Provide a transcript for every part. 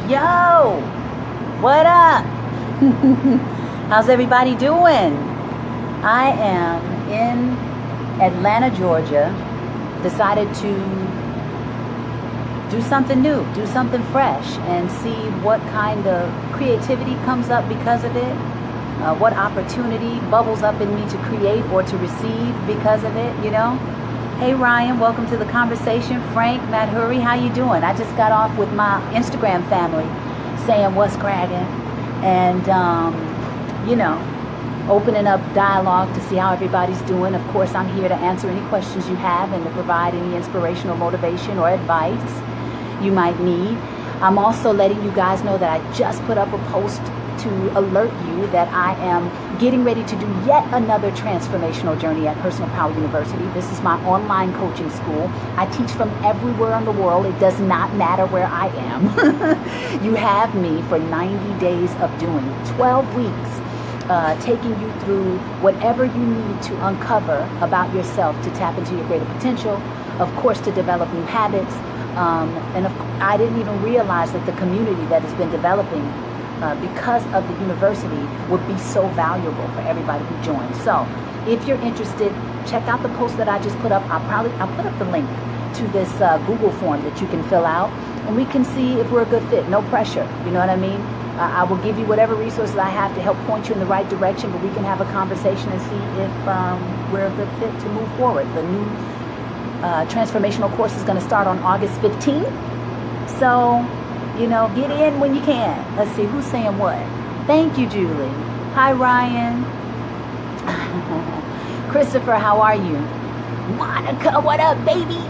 Yo, what up? How's everybody doing? I am in Atlanta, Georgia. Decided to do something new, do something fresh, and see what kind of creativity comes up because of it. What opportunity bubbles up in me to create or to receive because of it, you know? Hey Ryan, welcome to the conversation. Frank, Matt Hurry, how you doing? I just got off with my Instagram family saying what's cracking and, you know, opening up dialogue to see how everybody's doing. Of course, I'm here to answer any questions you have and to provide any inspirational motivation or advice you might need. I'm also letting you guys know that I just put up a post to alert you that I am getting ready to do yet another transformational journey at Personal Power University. This is my online coaching school. I teach from everywhere in the world. It does not matter where I am. You have me for 90 days of doing 12 weeks, taking you through whatever you need to uncover about yourself to tap into your greater potential, of course, to develop new habits. I didn't even realize that the community that has been developing because of the university would be so valuable for everybody who joins. So if you're interested, check out the post that I just put up. I'll put up the link to this Google form that you can fill out, and we can see if we're a good fit. No pressure, you know what I mean? I will give you whatever resources I have to help point you in the right direction, but we can have a conversation and see if we're a good fit to move forward. The new transformational course is going to start on August 15th. So, you know, get in when you can. Let's see, who's saying what? Thank you, Julie. Hi, Ryan. Christopher, how are you? Monica, what up, baby?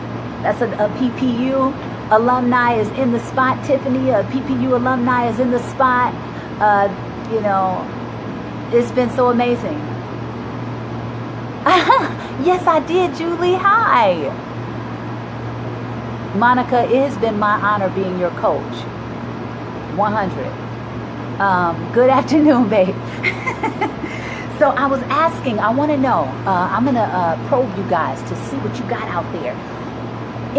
That's a PPU alumni is in the spot. Tiffany, a PPU alumni is in the spot. You know, it's been so amazing. Yes, I did, Julie. Hi. Monica, it has been my honor being your coach. 100. Good afternoon, babe. So I was asking, I want to know, I'm going to probe you guys to see what you got out there.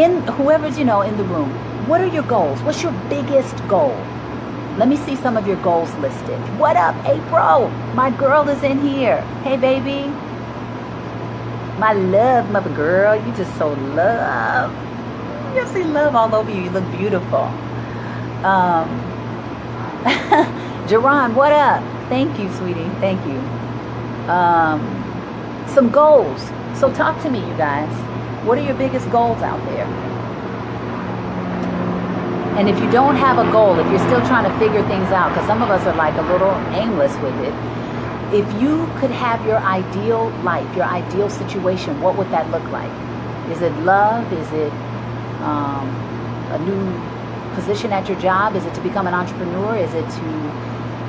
In whoever's, you know, in the room, what are your goals? What's your biggest goal? Let me see some of your goals listed. What up, April? My girl is in here. Hey, baby. My love, mother girl. You just so love. You see love all over you. You look beautiful. Jerron, what up? Thank you, sweetie. Thank you. Some goals. So talk to me, you guys. What are your biggest goals out there? And if you don't have a goal, if you're still trying to figure things out, because some of us are like a little aimless with it, if you could have your ideal life, your ideal situation, what would that look like? Is it love? Is it a new position at your job? Is it to become an entrepreneur? Is it to,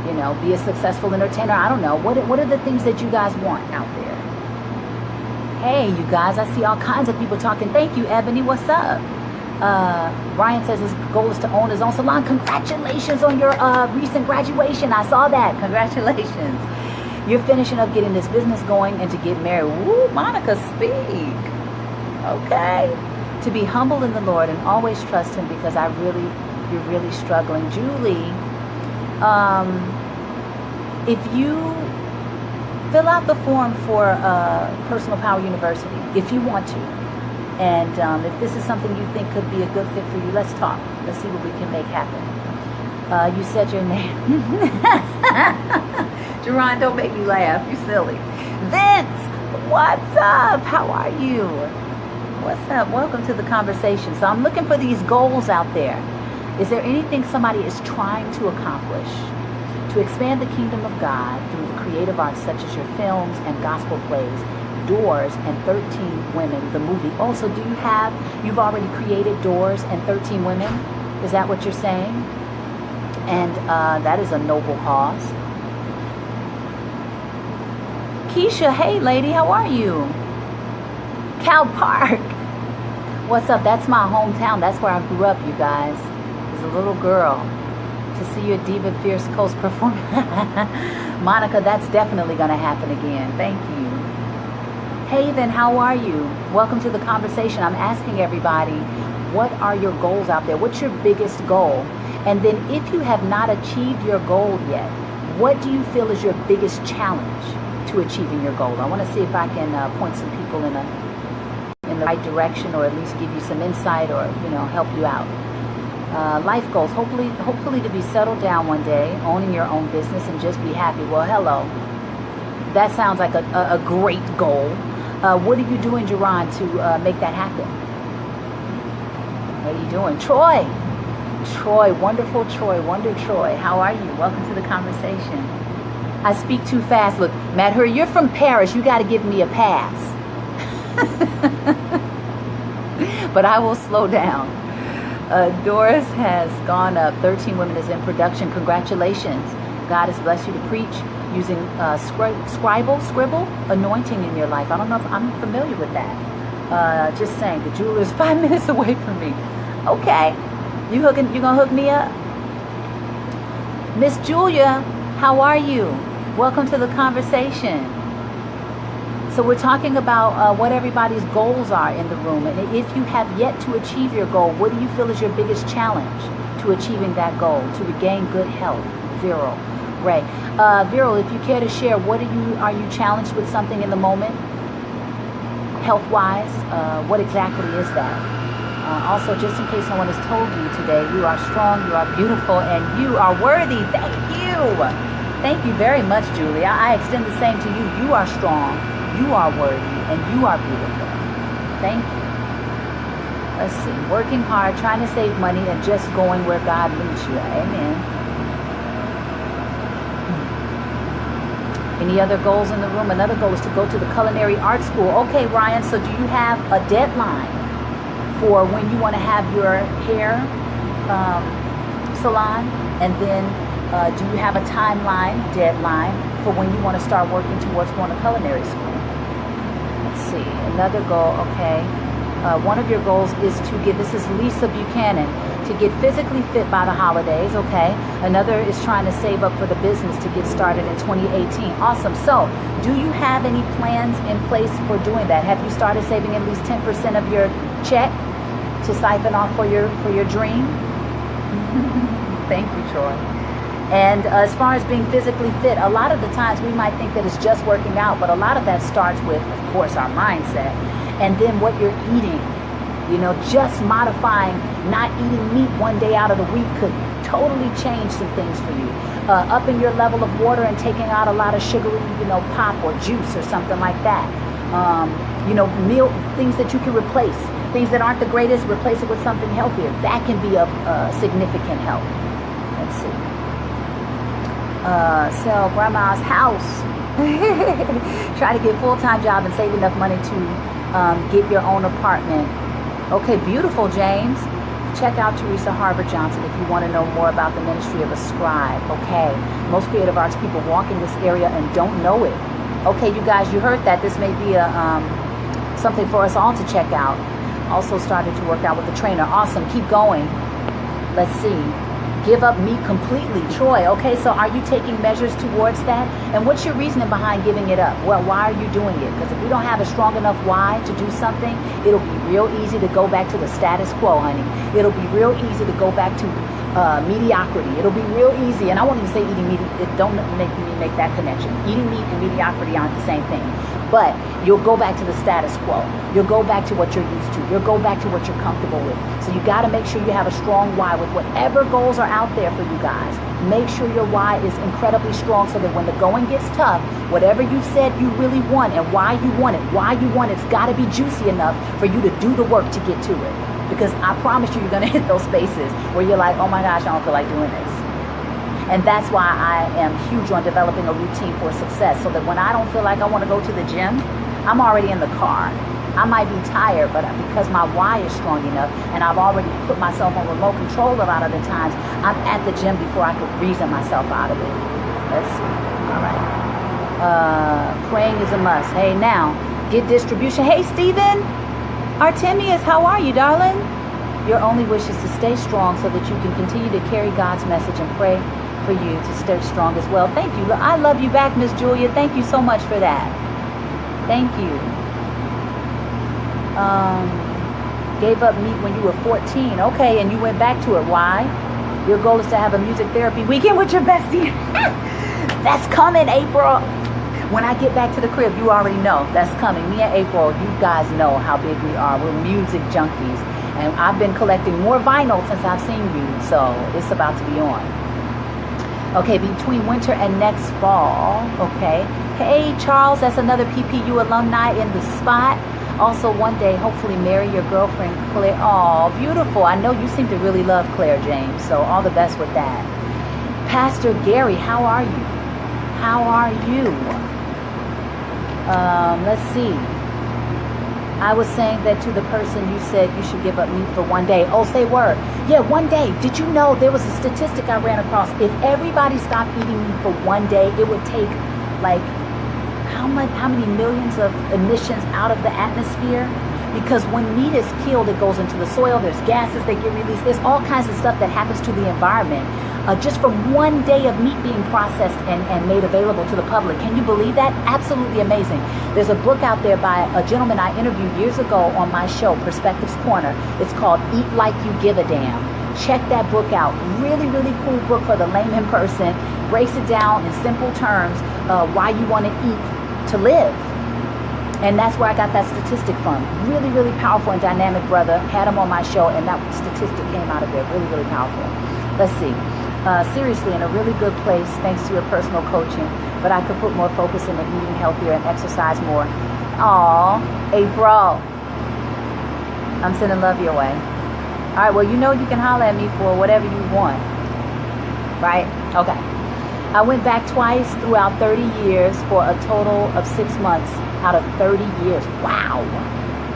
you know, be a successful entertainer? I don't know. What are the things that you guys want out there? Hey, you guys, I see all kinds of people talking. Thank you, Ebony. What's up? Ryan says his goal is to own his own salon. Congratulations on your recent graduation. I saw that. Congratulations. You're finishing up getting this business going and to get married. Woo, Monica, speak. Okay. To be humble in the Lord and always trust Him because you're really struggling. Julie, if you fill out the form for Personal Power University, if you want to, and if this is something you think could be a good fit for you, let's talk. Let's see what we can make happen. You said your name. Jerron, don't make me laugh. You silly. Vince, what's up? How are you? What's up? Welcome to the conversation. So I'm looking for these goals out there. Is there anything somebody is trying to accomplish to expand the kingdom of God through the creative arts such as your films and gospel plays, Doors and 13 Women, the movie? Also, you've already created Doors and 13 Women? Is that what you're saying? And that is a noble cause. Keisha, hey lady, how are you? Cal Park. What's up? That's my hometown. That's where I grew up, you guys. As a little girl. To see your Diva Fierce Coast perform. Monica, that's definitely going to happen again. Thank you. Haven, how are you? Welcome to the conversation. I'm asking everybody, what are your goals out there? What's your biggest goal? And then if you have not achieved your goal yet, what do you feel is your biggest challenge to achieving your goal? I want to see if I can point some people in the right direction, or at least give you some insight, or help you out. Life goals, hopefully to be settled down one day, owning your own business, and just be happy. Well, hello. That sounds like a great goal. What are you doing, Jerron, to make that happen? What are you doing? Troy, wonderful Troy, Wonder Troy. How are you? Welcome to the conversation. I speak too fast. Look, Matt Hurry, you're from Paris. You got to give me a pass. But I will slow down. Doris has gone up. 13 Women is in production. Congratulations. God has blessed you to preach using scribble, anointing in your life. I don't know if I'm familiar with that. Just saying, the jeweler is 5 minutes away from me. Okay, you gonna hook me up? Miss Julia, how are you? Welcome to the conversation. So we're talking about what everybody's goals are in the room. And if you have yet to achieve your goal, what do you feel is your biggest challenge to achieving that goal, to regain good health? Viral. Ray. Viral, if you care to share, are you challenged with something in the moment? Health-wise, what exactly is that? Also, just in case no one has told you today, you are strong, you are beautiful, and you are worthy. Thank you. Thank you very much, Julie. I extend the same to you. You are strong, you are worthy, and you are beautiful. Thank you. Let's see. Working hard, trying to save money, and just going where God leads you. Amen. Any other goals in the room? Another goal is to go to the culinary art school. Okay, Ryan, so do you have a deadline for when you want to have your hair salon? And then do you have a deadline for when you want to start working towards going to culinary school? Let's see, another goal, okay. One of your goals is to get, this is Lisa Buchanan, to get physically fit by the holidays, okay. Another is trying to save up for the business to get started in 2018. Awesome. So, do you have any plans in place for doing that? Have you started saving at least 10% of your check to siphon off for your dream? Thank you, Troy. And as far as being physically fit, a lot of the times we might think that it's just working out, but a lot of that starts with, of course, our mindset. And then what you're eating, just modifying, not eating meat one day out of the week could totally change some things for you. Upping your level of water and taking out a lot of sugary, pop or juice or something like that. Meal, things that you can replace. Things that aren't the greatest, replace it with something healthier. That can be of significant help. Let's see. Sell grandma's house. Try to get a full-time job and save enough money to get your own apartment. Okay, beautiful, James. Check out Teresa Harbour Johnson if you want to know more about the ministry of a scribe. Okay, most creative arts people walk in this area and don't know it. Okay, you guys, you heard that. This may be something for us all to check out. Also started to work out with the trainer. Awesome, keep going. Let's see. Give up meat completely. Troy, okay, so are you taking measures towards that? And what's your reasoning behind giving it up? Well, why are you doing it? Because if we don't have a strong enough why to do something, it'll be real easy to go back to the status quo, honey. It'll be real easy to go back to mediocrity. It'll be real easy, and I won't even say eating meat. Don't make me make that connection. Eating meat and mediocrity aren't the same thing. But you'll go back to the status quo. You'll go back to what you're used to. You'll go back to what you're comfortable with. So you got to make sure you have a strong why with whatever goals are out there for you guys. Make sure your why is incredibly strong so that when the going gets tough, whatever you said you really want and why you want it's got to be juicy enough for you to do the work to get to it. Because I promise you're going to hit those spaces where you're like, oh my gosh, I don't feel like doing this. And that's why I am huge on developing a routine for success, so that when I don't feel like I want to go to the gym, I'm already in the car. I might be tired, but because my why is strong enough and I've already put myself on remote control a lot of the times, I'm at the gym before I could reason myself out of it. Let's see. All right. Praying is a must. Hey, now, get distribution. Hey, Stephen. Artemius, how are you, darling? Your only wish is to stay strong so that you can continue to carry God's message, and pray for you to stay strong as well. Thank you. I love you back, Miss Julia. Thank you so much for that. Thank you. Gave up meat when you were 14. Okay, and you went back to it. Why? Your goal is to have a music therapy weekend with your bestie. That's coming, April. When I get back to the crib, you already know that's coming. Me and April, you guys know how big we are. We're music junkies. And I've been collecting more vinyl since I've seen you. So it's about to be on. Okay, between winter and next fall. Okay. Hey, Charles, that's another PPU alumni in the spot. Also, one day, hopefully marry your girlfriend, Claire. Oh, beautiful. I know you seem to really love Claire James. So all the best with that. Pastor Gary, how are you? How are you? Let's see. I was saying that to the person you said you should give up meat for one day. Oh, say word. Yeah, one day. Did you know there was a statistic I ran across? If everybody stopped eating meat for one day, it would take like how many millions of emissions out of the atmosphere? Because when meat is killed, it goes into the soil. There's gases that get released. There's all kinds of stuff that happens to the environment. Just from one day of meat being processed and made available to the public. Can you believe that? Absolutely amazing. There's a book out there by a gentleman I interviewed years ago on my show, Perspectives Corner. It's called Eat Like You Give a Damn. Check that book out. Really, really cool book for the layman person. Breaks it down in simple terms, why you want to eat to live. And that's where I got that statistic from. Really, really powerful and dynamic brother. Had him on my show, and that statistic came out of there. Really, really powerful. Let's see. Seriously, in a really good place thanks to your personal coaching, but I could put more focus into eating healthier and exercise more. Aw, April, I'm sending love your way. All right, well, you know you can holler at me for whatever you want, right? Okay. I went back twice throughout 30 years for a total of 6 months out of 30 years. Wow,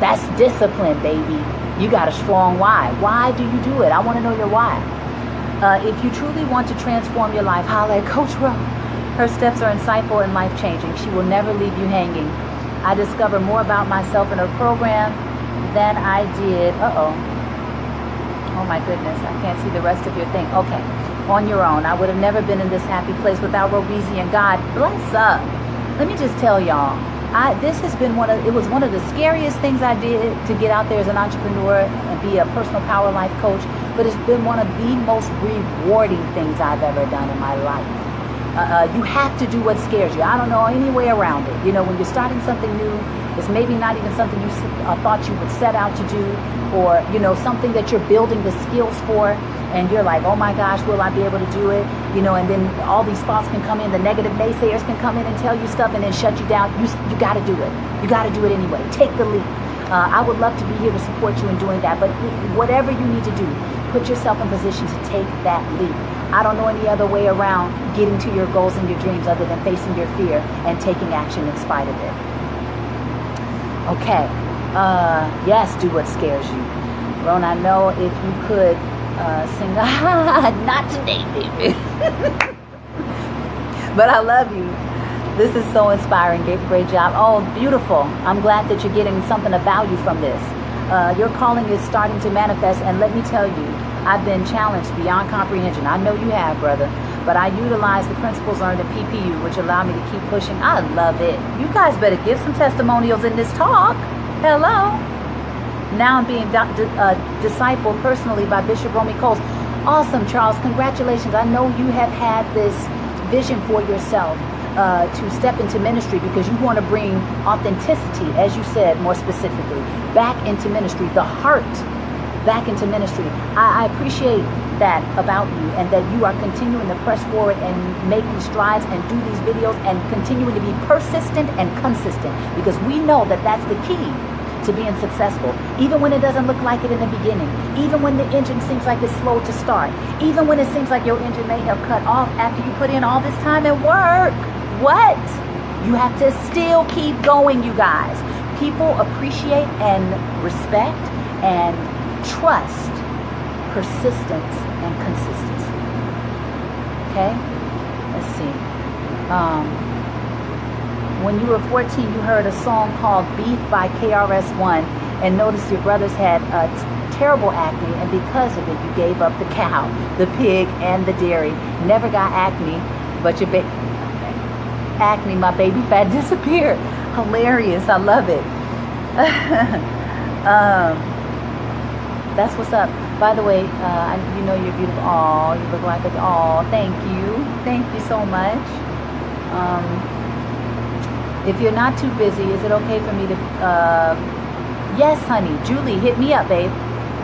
that's discipline, baby. You got a strong why. Why do you do it? I want to know your why. If you truly want to transform your life, holla at Coach Ro. Her steps are insightful and life-changing. She will never leave you hanging. I discovered more about myself in her program than I did. Oh my goodness, I can't see the rest of your thing. Okay, on your own. I would have never been in this happy place without Robeezy, and God bless up. Let me just tell y'all, this has been one of the scariest things I did to get out there as an entrepreneur and be a personal power life coach. But it's been one of the most rewarding things I've ever done in my life. You have to do what scares you. I don't know any way around it. You know, when you're starting something new, it's maybe not even something you thought you would set out to do, or, you know, something that you're building the skills for, and you're like, oh my gosh, will I be able to do it? You know, and then all these thoughts can come in, the negative naysayers can come in and tell you stuff and then shut you down. You got to do it. You got to do it anyway. Take the leap. I would love to be here to support you in doing that, but whatever you need to do, put yourself in position to take that leap. I don't know any other way around getting to your goals and your dreams other than facing your fear and taking action in spite of it. Okay. Yes, do what scares you. Rhona, I know if you could sing, not today, baby. But I love you. This is so inspiring. Great job. Oh, beautiful. I'm glad that you're getting something of value from this. Your calling is starting to manifest, and let me tell you, I've been challenged beyond comprehension. I know you have, brother, but I utilize the principles learned in PPU, which allow me to keep pushing. I love it. You guys better give some testimonials in this talk. Hello. Now I'm being discipled personally by Bishop Romy Coles. Awesome, Charles. Congratulations. I know you have had this vision for yourself to step into ministry because you want to bring authenticity, as you said, more specifically, back into ministry, the heart back into ministry. I appreciate that about you, and that you are continuing to press forward and making strides and do these videos and continuing to be persistent and consistent, because we know that that's the key to being successful, even when it doesn't look like it in the beginning, even when the engine seems like it's slow to start, even when it seems like your engine may have cut off after you put in all this time and work. What? You have to still keep going, you guys. People appreciate and respect and trust persistence and consistency. Okay? Let's see. When you were 14, you heard a song called Beef by KRS-One and noticed your brothers had terrible acne, and because of it, you gave up the cow, the pig, and the dairy. Never got acne, but your acne, my baby fat disappeared. Hilarious. I love it. That's what's up. By the way, you know you're beautiful. Oh, you look like a, oh, thank you. Thank you so much. If you're not too busy, is it okay for me to, yes, honey. Julie, hit me up, babe.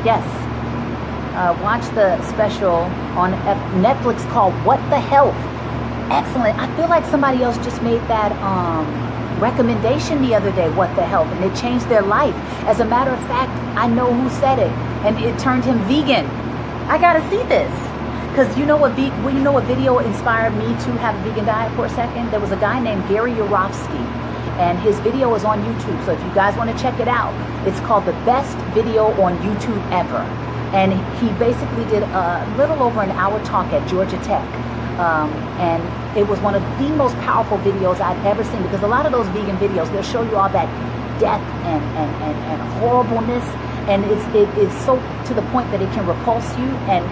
Yes. Watch the special on Netflix called What the Health. Excellent. I feel like somebody else just made that recommendation the other day, What the Health, and it changed their life. As a matter of fact, I know who said it, and it turned him vegan. I gotta see this. Because you know what video inspired me to have a vegan diet for a second? There was a guy named Gary Yourofsky, and his video is on YouTube. So if you guys want to check it out, it's called The Best Video on YouTube Ever. And he basically did a little over an hour talk at Georgia Tech. And it was one of the most powerful videos I've ever seen, because a lot of those vegan videos, they'll show you all that death and horribleness. And it's so to the point that it can repulse you and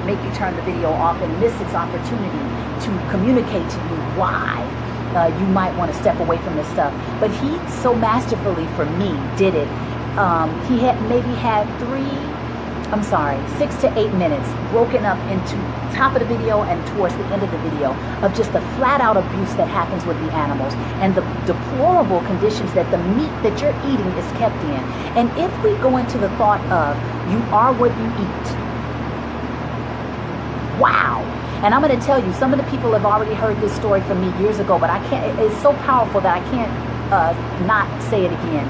make you turn the video off and miss its opportunity to communicate to you why you might want to step away from this stuff. But he so masterfully, for me, did it. He had maybe had 6 to 8 minutes broken up into top of the video and towards the end of the video of just the flat out abuse that happens with the animals and the deplorable conditions that the meat that you're eating is kept in. And if we go into the thought of you are what you eat, wow. And I'm going to tell you, some of the people have already heard this story from me years ago, but I can't, it's so powerful that I can't not say it again.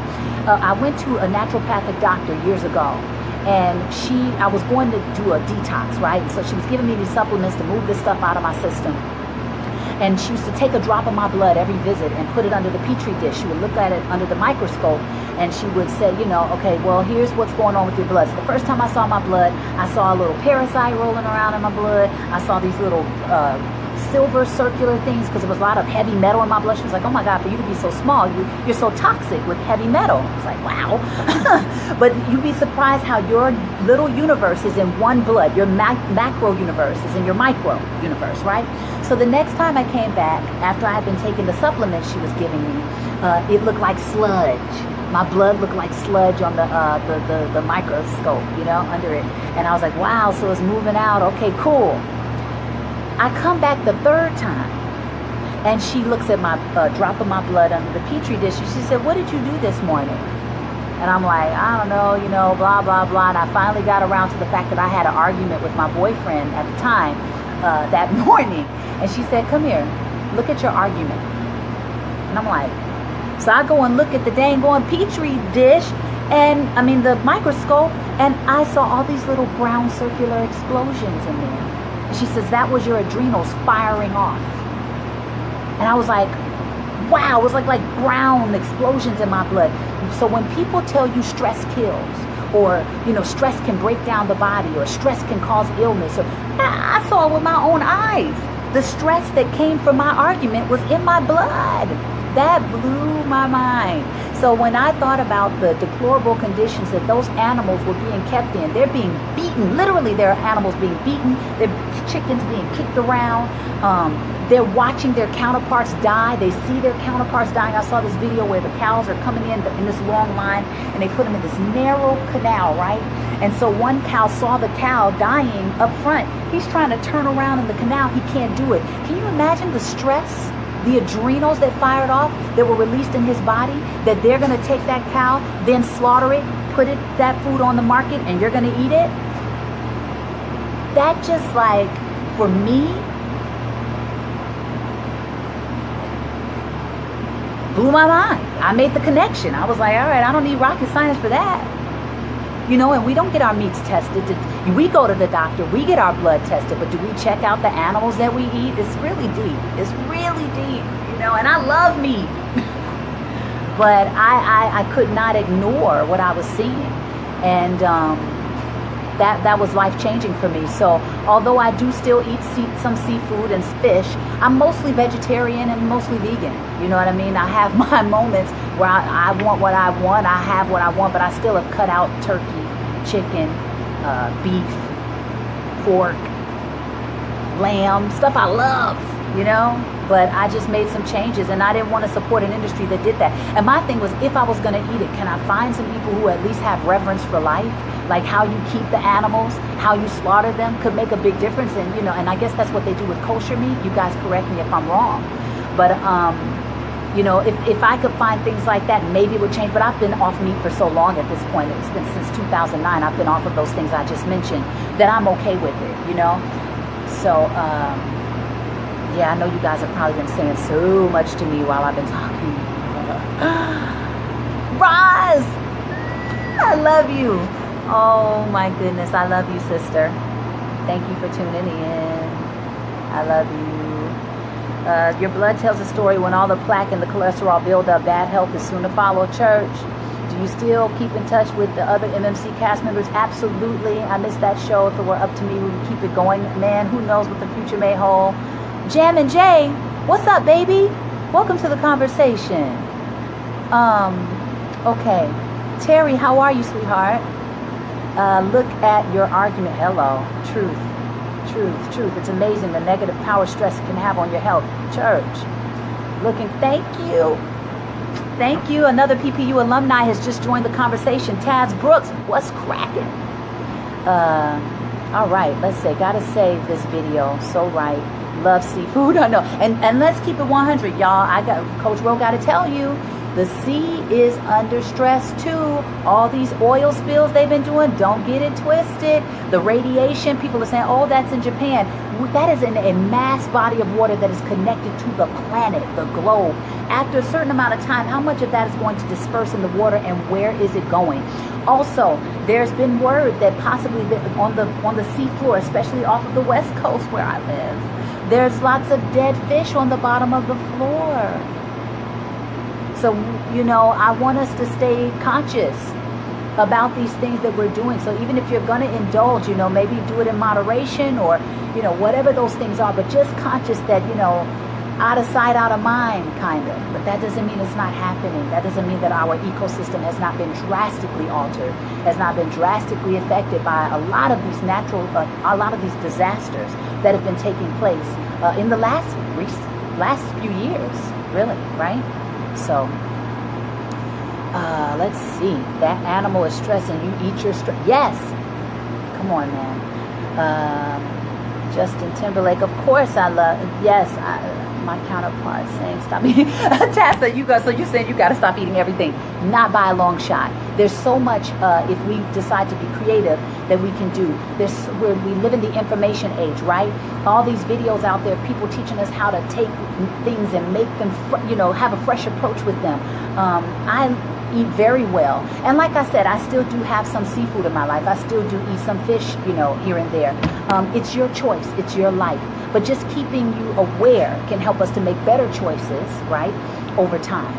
I went to a naturopathic doctor years ago, and I was going to do a detox, right? So she was giving me these supplements to move this stuff out of my system. And she used to take a drop of my blood every visit and put it under the petri dish. She would look at it under the microscope, and she would say, you know, okay, well, here's what's going on with your blood. So the first time I saw my blood, I saw a little parasite rolling around in my blood. I saw these little silver circular things, because there was a lot of heavy metal in my blood. She was like, oh my God, for you to be so small, you're so toxic with heavy metal. I was like, wow. But you'd be surprised how your little universe is in one blood. Your macro universe is in your micro universe, right? So the next time I came back, after I had been taking the supplements she was giving me, it looked like sludge. My blood looked like sludge on the microscope, you know, under it. And I was like, wow, so it's moving out. Okay, cool. I come back the third time, and she looks at my drop of my blood under the petri dish, and she said, what did you do this morning? And I'm like, I don't know, you know, blah, blah, blah. And I finally got around to the fact that I had an argument with my boyfriend at the time that morning. And she said, come here, look at your argument. And I'm like, so I go and look at the dang on petri dish, and I mean the microscope, and I saw all these little brown circular explosions in there. And she says, that was your adrenals firing off. And I was like, wow, it was like brown explosions in my blood. So when people tell you stress kills, or, you know, stress can break down the body, or stress can cause illness, or I saw it with my own eyes. The stress that came from my argument was in my blood. That blew my mind. So when I thought about the deplorable conditions that those animals were being kept in, they're being beaten. Literally, there are animals being beaten. There are chickens being kicked around. They're watching their counterparts die. They see their counterparts dying. I saw this video where the cows are coming in this long line, and they put them in this narrow canal, right? And so one cow saw the cow dying up front. He's trying to turn around in the canal. He can't do it. Can you imagine the stress? The adrenals that fired off, that were released in his body, that they're going to take that cow, then slaughter it, put that food on the market, and you're going to eat it? That just, like, for me, blew my mind. I made the connection. I was like, all right, I don't need rocket science for that. You know, and we don't get our meats tested. We go to the doctor, we get our blood tested, but do we check out the animals that we eat? It's really deep. It's really deep, you know, and I love meat. But I could not ignore what I was seeing. And that was life-changing for me. So although I do still eat some seafood and fish, I'm mostly vegetarian and mostly vegan. You know what I mean? I have my moments where I want what I want, I have what I want, but I still have cut out turkey, chicken, beef, pork, lamb, stuff I love. you know, but I just made some changes, and I didn't want to support an industry that did that. And my thing was, if I was going to eat it, can I find some people who at least have reverence for life? Like how you keep the animals, how you slaughter them could make a big difference. And, you know, and I guess that's what they do with kosher meat. You guys correct me if I'm wrong. But, you know, if I could find things like that, maybe it would change. But I've been off meat for so long at this point. It's been since 2009. I've been off of those things I just mentioned, that I'm okay with it, you know. So, yeah, I know you guys have probably been saying so much to me while I've been talking. Roz! I love you. Oh, my goodness. I love you, sister. Thank you for tuning in. I love you. Your blood tells a story. When all the plaque and the cholesterol build up, bad health is soon to follow. Church, do you still keep in touch with the other MMC cast members? Absolutely. I missed that show. If it were up to me, we would keep it going. Man, who knows what the future may hold. Jam and Jay, what's up, baby? Welcome to the conversation. Okay. Terry, how are you, sweetheart? Look at your argument. Hello. Truth. It's amazing the negative power stress can have on your health. Church. Thank you. Another PPU alumni has just joined the conversation. Taz Brooks, what's cracking? All right, let's say, gotta save this video. So right. Love seafood. I know. And let's keep it 100, y'all. Coach Ro gotta tell you, the sea is under stress too. All these oil spills they've been doing, don't get it twisted. The radiation, people are saying, oh, that's in Japan. That is in a mass body of water that is connected to the planet, the globe. After a certain amount of time, how much of that is going to disperse in the water, and where is it going? Also, there's been word that possibly on the seafloor, especially off of the West Coast where I live, there's lots of dead fish on the bottom of the floor. So, you know, I want us to stay conscious about these things that we're doing. So even if you're going to indulge, you know, maybe do it in moderation, or, you know, whatever those things are, but just conscious that, you know, out of sight, out of mind, kind of. But that doesn't mean it's not happening. That doesn't mean that our ecosystem has not been drastically altered, has not been drastically affected by a lot of these a lot of these disasters that have been taking place in the last few years, really, right? So, let's see. That animal is stressing. You eat your stress. Yes. Come on, man. Justin Timberlake. Of course I love. Yes. My counterpart saying stop eating. Tessa, so you said you got to stop eating everything. Not by a long shot. There's so much if we decide to be creative that we can do. We live in the information age, right? All these videos out there, people teaching us how to take things and make them, have a fresh approach with them. I eat very well, and like I said, I still do have some seafood in my life. I still do eat some fish, here and there. It's your choice. It's your life. But just keeping you aware can help us to make better choices, right? Over time.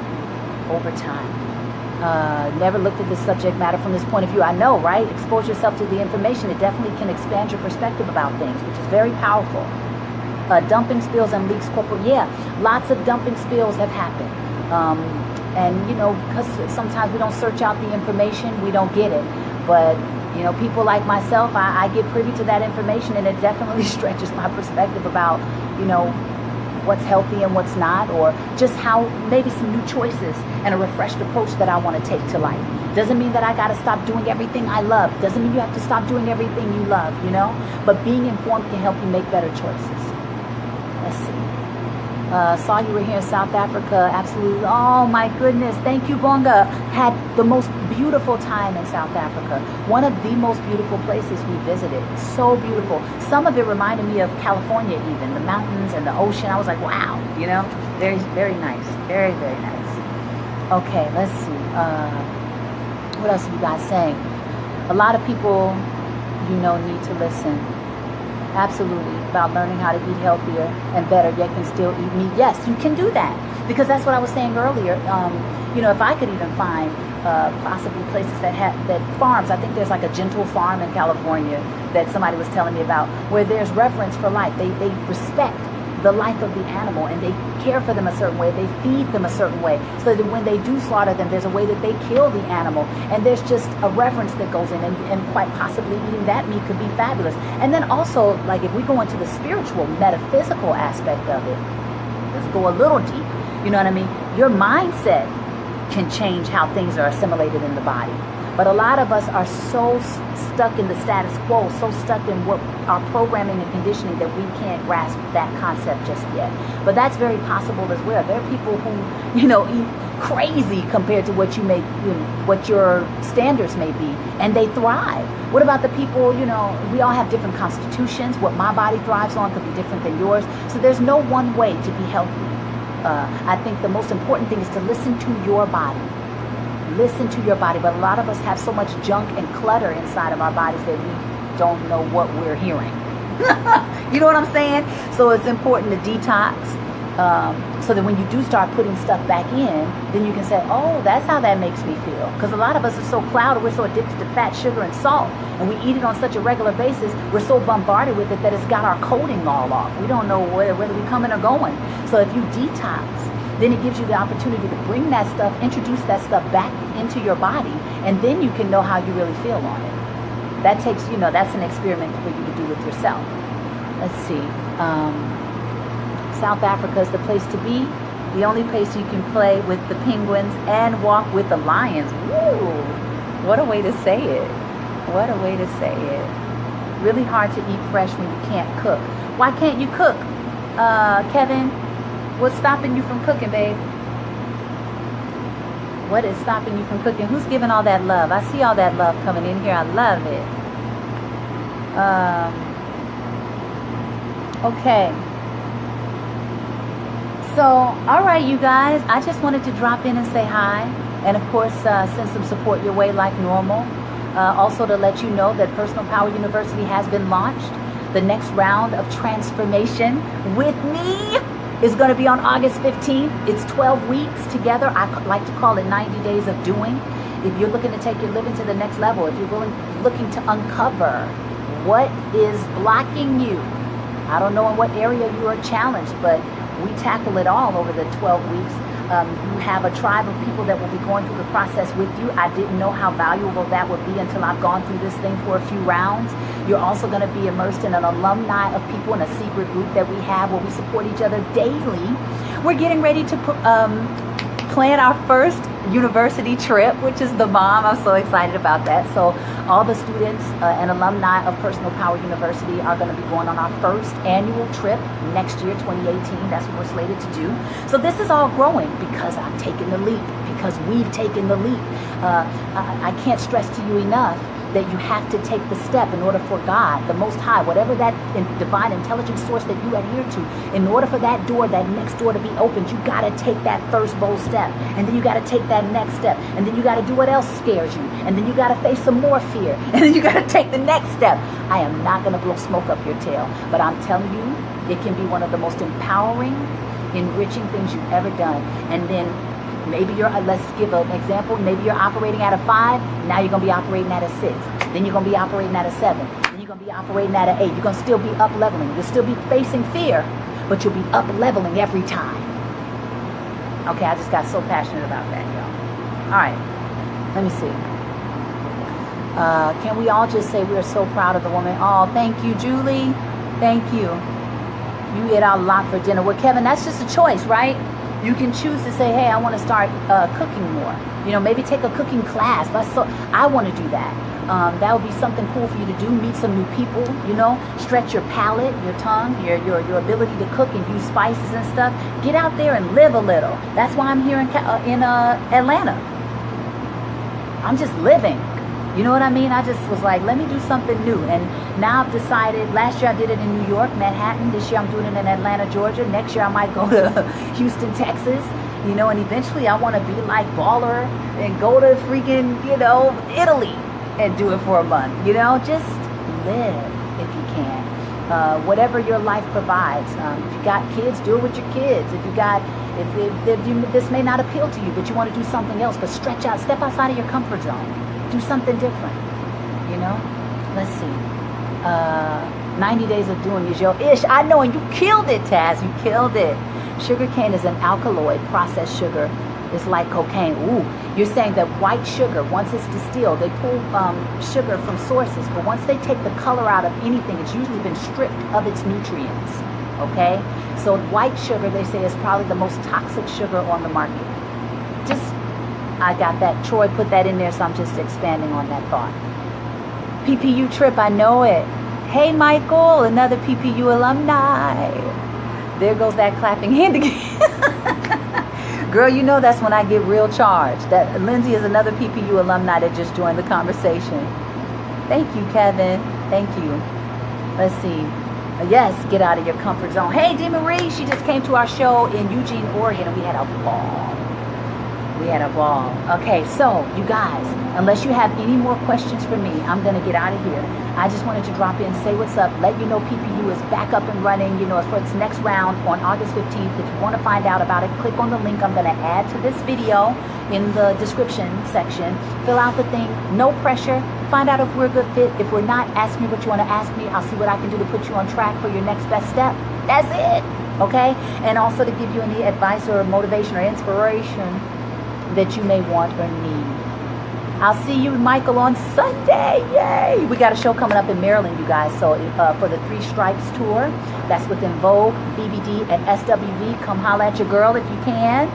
Never looked at this subject matter from this point of view. I know, right? Expose yourself to the information. It definitely can expand your perspective about things, which is very powerful. Dumping spills and leaks, lots of dumping spills have happened. And, because sometimes we don't search out the information, we don't get it. But, people like myself, I get privy to that information, and it definitely stretches my perspective about, what's healthy and what's not, or just how maybe some new choices and a refreshed approach that I want to take to life. Doesn't mean that I got to stop doing everything I love. Doesn't mean you have to stop doing everything you love, But being informed can help you make better choices. Let's see. Saw you were here in South Africa. Absolutely. Oh my goodness. Thank you, Bonga. Had the most beautiful time in South Africa. One of the most beautiful places we visited. So beautiful. Some of it reminded me of California even. The mountains and the ocean. I was like, wow. Very, very nice. Very, very nice. Okay, let's see. What else are you guys saying? A lot of people, need to listen. Absolutely, about learning how to eat healthier and better, yet can still eat meat. Yes, you can do that, because that's what I was saying earlier. If I could even find possibly places that farms. I think there's like a Gentle Farm in California that somebody was telling me about, where there's reverence for life. They respect the life of the animal, and they care for them a certain way, they feed them a certain way, so that when they do slaughter them, there's a way that they kill the animal, and there's just a reverence that goes in, and quite possibly eating that meat could be fabulous. And then also, like, if we go into the spiritual, metaphysical aspect of it, let's go a little deep, you know what I mean? Your mindset can change how things are assimilated in the body. But a lot of us are so stuck in the status quo, so stuck in what our programming and conditioning, that we can't grasp that concept just yet. But that's very possible as well. There are people who, eat crazy compared to what what your standards may be, and they thrive. What about the people, we all have different constitutions. What my body thrives on could be different than yours. So there's no one way to be healthy. I think the most important thing is to listen to your body. Listen to your body. But a lot of us have so much junk and clutter inside of our bodies that we don't know what we're hearing. You know what I'm saying? So it's important to detox, so that when you do start putting stuff back in, then you can say, oh, that's how that makes me feel. Because a lot of us are so clouded, we're so addicted to fat, sugar, and salt, and we eat it on such a regular basis, we're so bombarded with it that it's got our coding all off. We don't know whether we're coming or going. So if you detox, then it gives you the opportunity to bring that stuff, introduce that stuff back into your body, and then you can know how you really feel on it. That takes, that's an experiment for you to do with yourself. Let's see. South Africa is the place to be. The only place you can play with the penguins and walk with the lions. Woo! What a way to say it. What a way to say it. Really hard to eat fresh when you can't cook. Why can't you cook, Kevin? What's stopping you from cooking, babe? What is stopping you from cooking? Who's giving all that love? I see all that love coming in here. I love it. Okay. So, all right, you guys. I just wanted to drop in and say hi. And, of course, send some support your way like normal. Also to let you know that Personal Power University has been launched. The next round of transformation with me is going to be on August 15th. It's 12 weeks together. I like to call it 90 days of doing. If you're looking to take your living to the next level, if you're looking to uncover what is blocking you, I don't know in what area you are challenged, but we tackle it all over the 12 weeks. You have a tribe of people that will be going through the process with you. I didn't know how valuable that would be until I've gone through this thing for a few rounds. You're also going to be immersed in an alumni of people in a secret group that we have where we support each other daily. We're getting ready to plan our first university trip, which is the bomb. I'm so excited about that. So all the students and alumni of Personal Power University are going to be going on our first annual trip next year, 2018. That's what we're slated to do. So this is all growing because I've taken the leap, because we've taken the leap. I can't stress to you enough that you have to take the step in order for God, the Most High, whatever that divine intelligence source that you adhere to, in order for that door, that next door to be opened, you got to take that first bold step. And then you got to take that next step. And then you got to do what else scares you. And then you got to face some more fear. And then you got to take the next step. I am not going to blow smoke up your tail, but I'm telling you, it can be one of the most empowering, enriching things you've ever done. And then maybe let's give an example. Maybe you're operating at a 5. Now you're going to be operating at a 6. Then you're going to be operating at a 7. Then you're going to be operating at an 8. You're going to still be up leveling. You'll still be facing fear, but you'll be up leveling every time. Okay, I just got so passionate about that, y'all. All right, let me see. Can we all just say we are so proud of the woman? Oh, thank you, Julie. Thank you. You ate out a lot for dinner. Well, Kevin, that's just a choice, right? You can choose to say, hey, I want to start cooking more. Maybe take a cooking class. I want to do that. That would be something cool for you to do. Meet some new people, stretch your palate, your tongue, your ability to cook and use spices and stuff. Get out there and live a little. That's why I'm here in Atlanta. I'm just living. You know what I mean? I just was like, let me do something new. And now I've decided, last year I did it in New York, Manhattan. This year I'm doing it in Atlanta, Georgia. Next year I might go to Houston, Texas. And eventually I want to be like Baller and go to freaking, Italy and do it for a month. Just live if you can. Whatever your life provides. If you got kids, do it with your kids. If this may not appeal to you, but you want to do something else, but stretch out, step outside of your comfort zone. Do something different, Let's see. 90 days of doing is your ish. I know, and you killed it, Taz. You killed it. Sugarcane is an alkaloid. Processed sugar is like cocaine. Ooh, you're saying that white sugar, once it's distilled, they pull sugar from sources, but once they take the color out of anything, it's usually been stripped of its nutrients. Okay? So white sugar, they say, is probably the most toxic sugar on the market. I got that. Troy put that in there, so I'm just expanding on that thought. PPU trip, I know it. Hey, Michael, another PPU alumni. There goes that clapping hand again. Girl, you know that's when I get real charged. That Lindsay is another PPU alumni that just joined the conversation. Thank you, Kevin. Thank you. Let's see. Yes, get out of your comfort zone. Hey, Dee Marie, she just came to our show in Eugene, Oregon, and we had a ball. We had a ball. Okay, so you guys, unless you have any more questions for me, I'm going to get out of here. I just wanted to drop in, say what's up, let you know PPU is back up and running, you know, for its next round on August 15th. If you want to find out about it, click on the link I'm going to add to this video in the description section. Fill out the thing, no pressure. Find out if we're a good fit. If we're not, ask me what you want to ask me. I'll see what I can do to put you on track for your next best step. That's it. Okay? And also to give you any advice or motivation or inspiration that you may want or need. I'll see you, Michael, on Sunday. Yay! We got a show coming up in Maryland, you guys. So for the Three Stripes tour, that's within Vogue, BBD, and SWV. Come holla at your girl if you can.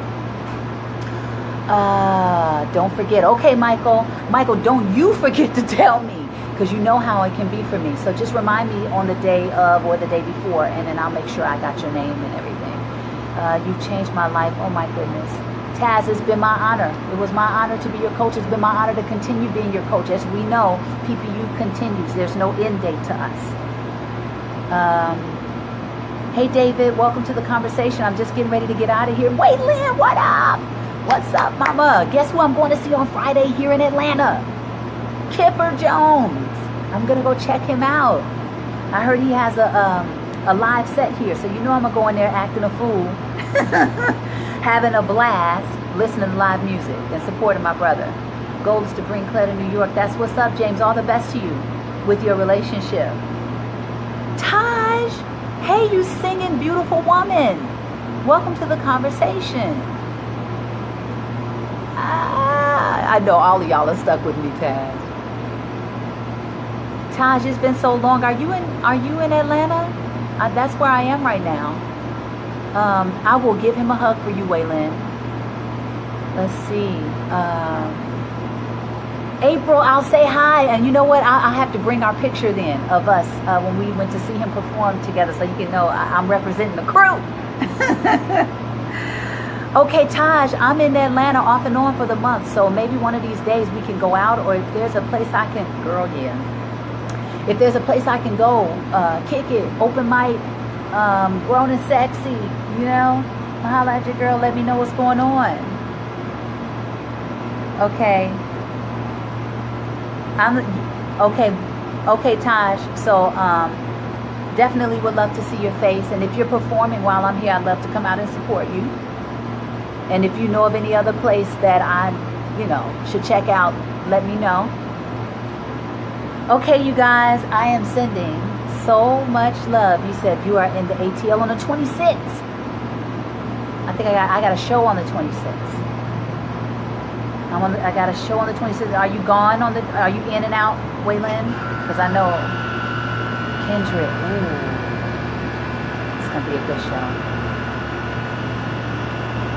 Don't forget. Okay, Michael. Michael, don't you forget to tell me, because you know how it can be for me. So just remind me on the day of or the day before, and then I'll make sure I got your name and everything. You've changed my life. Oh, my goodness. Taz, it's been my honor. It was my honor to be your coach. It's been my honor to continue being your coach. As we know, PPU continues. There's no end date to us. Hey, David, welcome to the conversation. I'm just getting ready to get out of here. Wait, Lynn, what up? What's up, mama? Guess who I'm going to see on Friday here in Atlanta? Kipper Jones. I'm going to go check him out. I heard he has a live set here, so you know I'm going to go in there acting a fool. Having a blast, listening to live music and supporting my brother. Goal is to bring Claire to New York. That's what's up, James. All the best to you with your relationship. Taj, hey, you singing beautiful woman. Welcome to the conversation. I know all of y'all are stuck with me, Taj. Taj, it's been so long. Are you in Atlanta? That's where I am right now. I will give him a hug for you, Waylon. Let's see. April, I'll say hi. And you know what? I'll have to bring our picture then of us when we went to see him perform together so you can know I'm representing the crew. Okay, Taj, I'm in Atlanta off and on for the month. So maybe one of these days we can go out, or if there's a place I can, girl, yeah. If there's a place I can go, kick it, open mic, grown and sexy, you know, holla at your girl, let me know what's going on. Okay. Okay, Taj. So definitely would love to see your face, and if you're performing while I'm here, I'd love to come out and support you. And if you know of any other place that I, should check out, let me know. Okay, you guys, I am sending so much love. You said you are in the ATL on the 26th. I think I got a show on the 26th. I got a show on the 26th. Are you gone on are you in and out, Waylon? Because I know Kendrick. Ooh, it's gonna be a good show.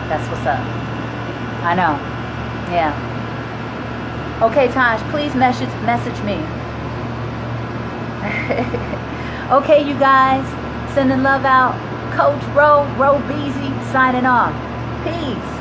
That's what's up. I know. Yeah. Okay, Taj, please message me. Okay, you guys, sending love out. Coach Ro Beezy signing off. Peace.